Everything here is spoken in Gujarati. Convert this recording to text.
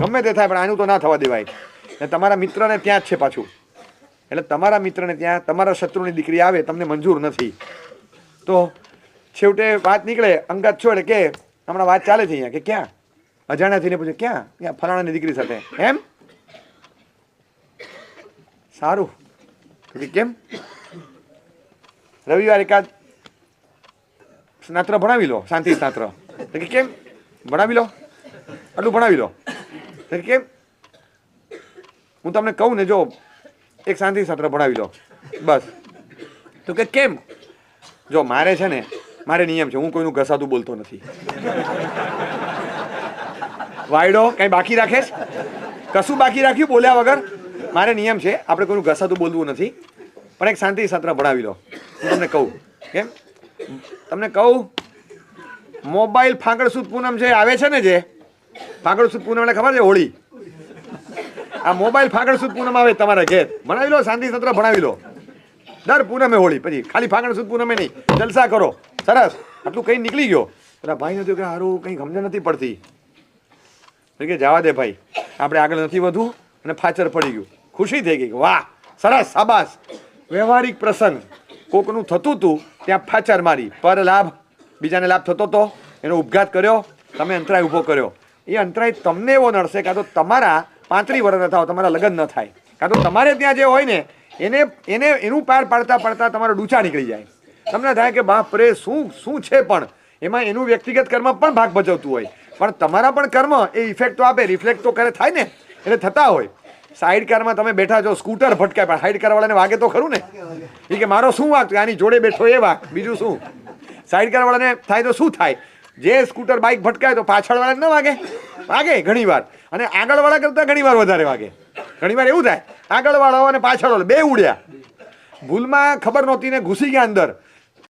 ગમે તે થાય પણ આનું તો ના થવા દેવાય. ને તમારા મિત્રને ત્યાં જ છે પાછું, એટલે તમારા મિત્રને ત્યાં તમારા શત્રુની દીકરી આવે તમને મંજૂર નથી. તો છેવટે વાત નીકળે, અંગત છો એટલે કે હમણાં વાત ચાલે છે અહીંયા કે ક્યાં અજાણ્યા થઈને પૂછે ક્યાં ફલાણાની દીકરી સાથે એમ સારું કેમ રવિવાર એકાદ સ્નાત્ર ભણાવી લો, શાંતિ સ્નાત્ર કે કેમ ભણાવી લો, આટલું ભણાવી લો કેમ હું તમને કહું ને જો એક શાંતિ સ્નાત્ર ભણાવી લો બસ. તો કે કેમ? જો મારે છે ને મારે નિયમ છે, હું કોઈનું ઘસાતું બોલતો નથી. વાયડો કઈ બાકી રાખે છે? કશું બાકી રાખ્યું બોલ્યા વગર? મારે નિયમ છે આપણે કોઈનું ઘસાતું બોલવું નથી, પણ એક શાંતિ સ્નાત્ર ભણાવી લો. હું તમને કહું કેમ તમને કહું મોબાઈલ ફાગણ સુદ પૂનમ જે આવે છે ને, જે ફાગણ સુદ પૂનમ એટલે ખબર છે હોળી, આ મોબાઈલ ફાગણ સુદ પૂનમ આવે તમારા ઘેર ભણાવી લો, શાંતિ સ્નાત્ર ભણાવી લો. દર પૂનમે હોળી, પછી ખાલી ફાગણ સુદ પૂનમે નહીં, જલસા કરો. સરસ આટલું કઈ નીકળી ગયો. પેલા ભાઈ નથી કે સારું કંઈ સમજ નથી પડતી કે જવા દે ભાઈ આપણે આગળ નથી વધવું, અને ફાચર પડી ગયું, ખુશી થઈ ગઈ, વાહ સરસ શાબાશ. વ્યવહારિક પ્રસંગ કોકનું થતું હતું ત્યાં ફાચર મારી, પર લાભ બીજાને લાભ થતો હતો, એનો ઉપઘાત કર્યો, તમે અંતરાય ઊભો કર્યો. એ અંતરાય તમને એવો નડશે કાં તો તમારા 35 વર્ષના થાવ તમારા લગ્ન ન થાય, કાં તો તમારે ત્યાં જે હોય ને એનું પાર પાડતા પાડતા તમારો ડૂચા નીકળી જાય. તમને થાય કે બાપ રે શું છે, પણ એમાં એનું વ્યક્તિગત કર્મ પણ ભાગ ભજવતું હોય, પણ તમારા પણ કર્મ એ ઇફેક્ટ તો આપે, રિફ્લેક્ટ તો કરે થાય ને, એટલે થતા હોય. સાઈડ કારમાં તમે બેઠા છો, સ્કૂટર ભટકાય પણ સાઈડ કારવાળાને વાગે તો ખરું ને, એ કે મારો શું વાગ, આની જોડે બેઠો એ વાગ, બીજું શું. સાઈડ કારવાળાને થાય તો શું થાય, જે સ્કૂટર બાઇક ભટકાય તો પાછળવાળાને ન વાગે, વાગે ઘણીવાર, અને આગળવાળા કરતાં ઘણીવાર વધારે વાગે. ઘણીવાર એવું થાય આગળવાળાઓ અને પાછળવાળા બે ઉડ્યા, ભૂલમાં ખબર નહોતી ને ઘૂસી ગયા અંદર,